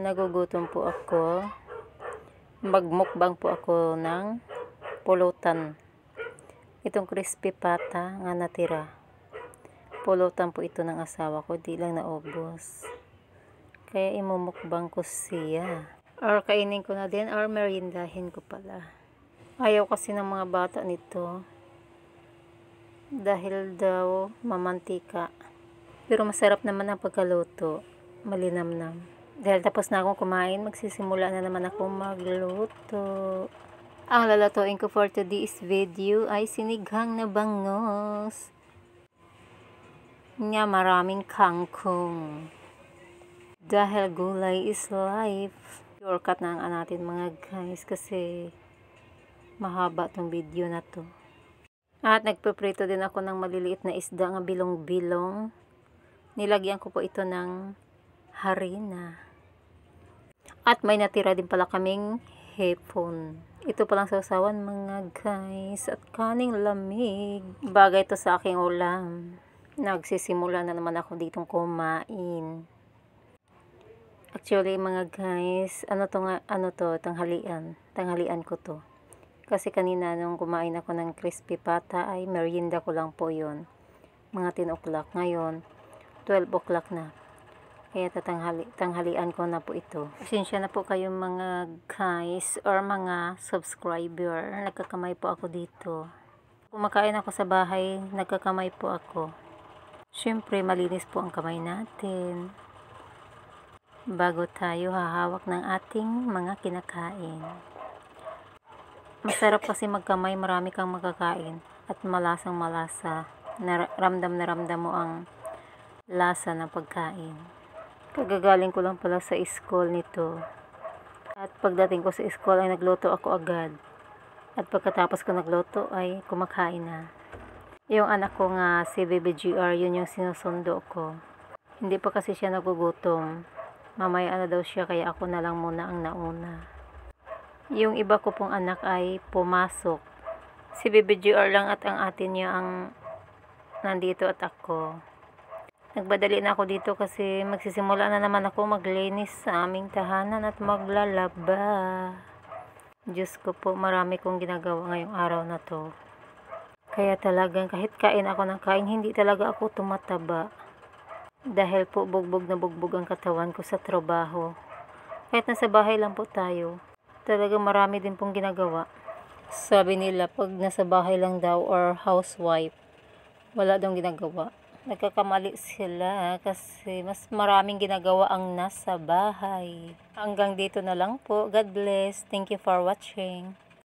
nagugutom po ako, magmukbang po ako ng pulutan. Itong crispy pata nga natira. Pulutan po ito ng asawa ko, di lang naubos. Kaya imumukbang ko siya. Or kainin ko na din, or merindahin ko pala. Ayaw kasi ng mga bata nito. Dahil daw mamantika. Pero masarap naman ang pagkaluto. Malinamnam. Dahil tapos na akong kumain, magsisimula na naman ako magluto. Ang lalatuin ko for today's video ay sinighang na bangos. Nga maraming kangkong. Dahil gulay is life. Shortcut na ang natin mga guys kasi mahaba tong video na to. At nagpiprito din ako ng maliliit na isda nga bilong-bilong. Nilagyan ko po ito ng harina. At may natira din pala kaming hipon. Ito palang sausawan mga guys. At kaning lamig. Bagay to sa aking ulam. Nagsisimula na naman ako ditong kumain. Actually mga guys, tanghalian. Tanghalian ko to. Kasi kanina nung kumain ako ng crispy pata ay merienda ko lang po yun. Mga 10 o'clock. Ngayon, 12 o'clock na. Kaya tanghalian ko na po ito. Pasensya na po kayo mga guys or mga subscriber. Nagkakamay po ako dito. Kumakain ako sa bahay, nagkakamay po ako. Siyempre, malinis po ang kamay natin. Bago tayo hahawak ng ating mga kinakain. Masarap kasi magkamay, marami kang makakain. At malasang malasa. Ramdam na ramdam mo ang lasa ng pagkain. Kagagaling ko lang pala sa school nito. At pagdating ko sa school ay nagluto ako agad. At pagkatapos ko nagluto ay kumakain na. Yung anak ko nga si Baby GR, yun yung sinusundo ko. Hindi pa kasi siya nagugutom. Mamaya na daw siya kaya ako na lang muna ang nauna. Yung iba ko pong anak ay pumasok. Si Baby GR lang at ang atin niya ang nandito at ako. Nagbadali na ako dito kasi magsisimula na naman ako maglinis sa aming tahanan at maglalaba. Diyos ko po, marami kong ginagawa ngayong araw na to. Kaya talagang kahit kain ako ng kain, hindi talaga ako tumataba. Dahil po bugbog na bugbog ang katawan ko sa trabaho. Kahit nasa bahay lang po tayo, talagang marami din pong ginagawa. Sabi nila pag nasa bahay lang daw or housewife, wala daw ginagawa. Nagkakamali sila kasi mas maraming ginagawa ang nasa bahay. Hanggang dito na lang po. God bless. Thank you for watching.